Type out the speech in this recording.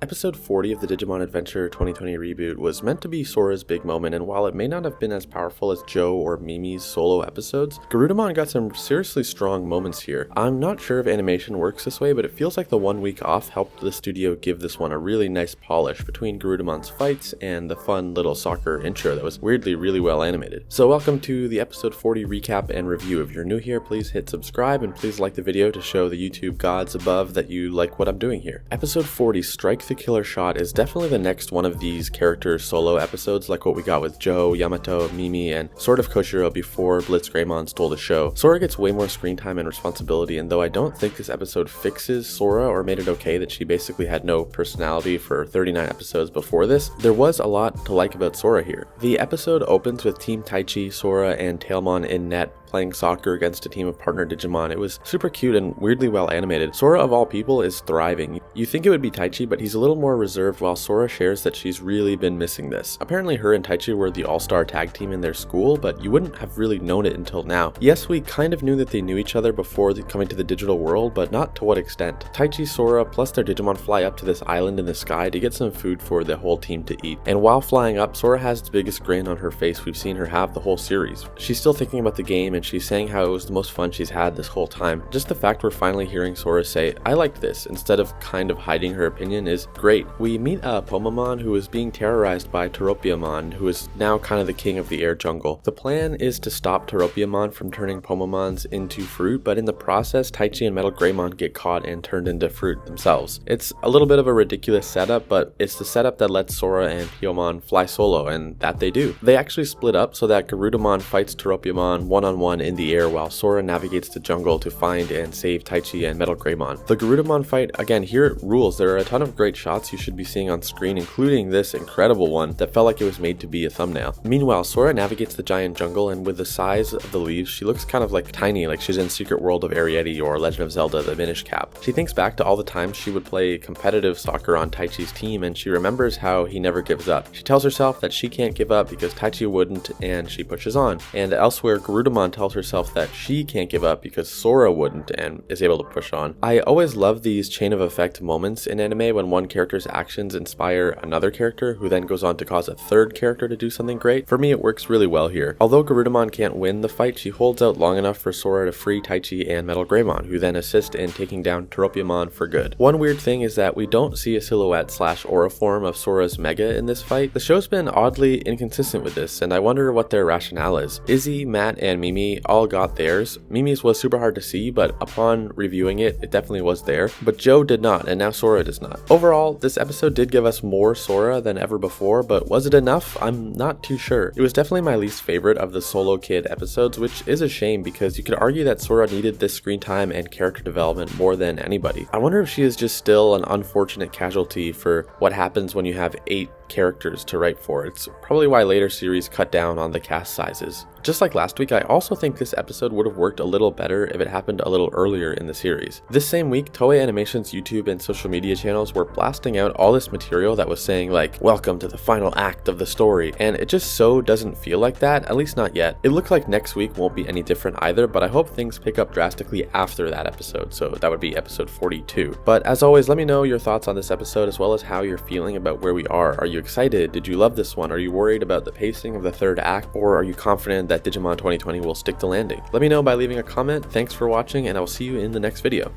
Episode 40 of the Digimon Adventure 2020 reboot was meant to be Sora's big moment, and while it may not have been as powerful as Joe or Mimi's solo episodes, Garudamon got some seriously strong moments here. I'm not sure if animation works this way, but it feels like the 1 week off helped the studio give this one a really nice polish between Garudamon's fights and the fun little soccer intro that was weirdly really well animated. So welcome to the episode 40 recap and review. If you're new here, please hit subscribe and please like the video to show the YouTube gods above that you like what I'm doing here. Episode 40, Strike the Killer Shot, is definitely the next one of these character solo episodes like what we got with Joe, Yamato, Mimi, and sort of Koshiro before Blitzgreymon stole the show. Sora gets way more screen time and responsibility, and though I don't think this episode fixes Sora or made it okay that she basically had no personality for 39 episodes before this, there was a lot to like about Sora here. The episode opens with Team Taichi, Sora, and Tailmon in net playing soccer against a team of partner Digimon. It was super cute and weirdly well animated. Sora of all people is thriving. You think it would be Taichi, but he's a little more reserved, while Sora shares that she's really been missing this. Apparently her and Taichi were the all-star tag team in their school, but you wouldn't have really known it until now. Yes, we kind of knew that they knew each other before coming to the digital world, but not to what extent. Taichi, Sora, plus their Digimon fly up to this island in the sky to get some food for the whole team to eat. And while flying up, Sora has the biggest grin on her face we've seen her have the whole series. She's still thinking about the game, and she's saying how it was the most fun she's had this whole time. Just the fact we're finally hearing Sora say, "I liked this," instead of kind of hiding her opinion is great. We meet Pomamon, who is being terrorized by Toropiamon, who is now kind of the king of the air jungle. The plan is to stop Toropiamon from turning Pomamons into fruit, but in the process, Taichi and Metal Greymon get caught and turned into fruit themselves. It's a little bit of a ridiculous setup, but it's the setup that lets Sora and Piomon fly solo, and that they do. They actually split up so that Garudamon fights Toropiamon one-on-one in the air while Sora navigates the jungle to find and save Taichi and Metal Greymon. The Garudamon fight, again, here it rules. There are a ton of great shots you should be seeing on screen, including this incredible one that felt like it was made to be a thumbnail. Meanwhile, Sora navigates the giant jungle, and with the size of the leaves, she looks kind of like tiny, like she's in Secret World of Ariete or Legend of Zelda the Minish Cap. She thinks back to all the times she would play competitive soccer on Taichi's team, and she remembers how he never gives up. She tells herself that she can't give up because Taichi wouldn't, and she pushes on. And elsewhere, Garudamon tells herself that she can't give up because Sora wouldn't and is able to push on. I always love these chain of effect moments in anime when one character's actions inspire another character who then goes on to cause a third character to do something great. For me, it works really well here. Although Garudamon can't win the fight, she holds out long enough for Sora to free Taichi and Metal Greymon, who then assist in taking down Toropiamon for good. One weird thing is that we don't see a silhouette/aura form of Sora's Mega in this fight. The show's been oddly inconsistent with this, and I wonder what their rationale is. Izzy, Matt, and Mimi all got theirs. Mimi's was super hard to see, but upon reviewing it, it definitely was there. But Joe did not, and now Sora does not. Overall, this episode did give us more Sora than ever before, but was it enough? I'm not too sure. It was definitely my least favorite of the solo kid episodes, which is a shame because you could argue that Sora needed this screen time and character development more than anybody. I wonder if she is just still an unfortunate casualty for what happens when you have 8 characters to write for. It's probably why later series cut down on the cast sizes. Just like last week, I also think this episode would have worked a little better if it happened a little earlier in the series. This same week, Toei Animation's YouTube and social media channels were blasting out all this material that was saying like, "Welcome to the final act of the story," and it just so doesn't feel like that, at least not yet. It looks like next week won't be any different either, but I hope things pick up drastically after that episode, so that would be episode 42. But as always, let me know your thoughts on this episode as well as how you're feeling about where we are. Are you excited? Did you love this one? Are you worried about the pacing of the third act? Or are you confident that Digimon 2020 will stick the landing? Let me know by leaving a comment. Thanks for watching, and I will see you in the next video.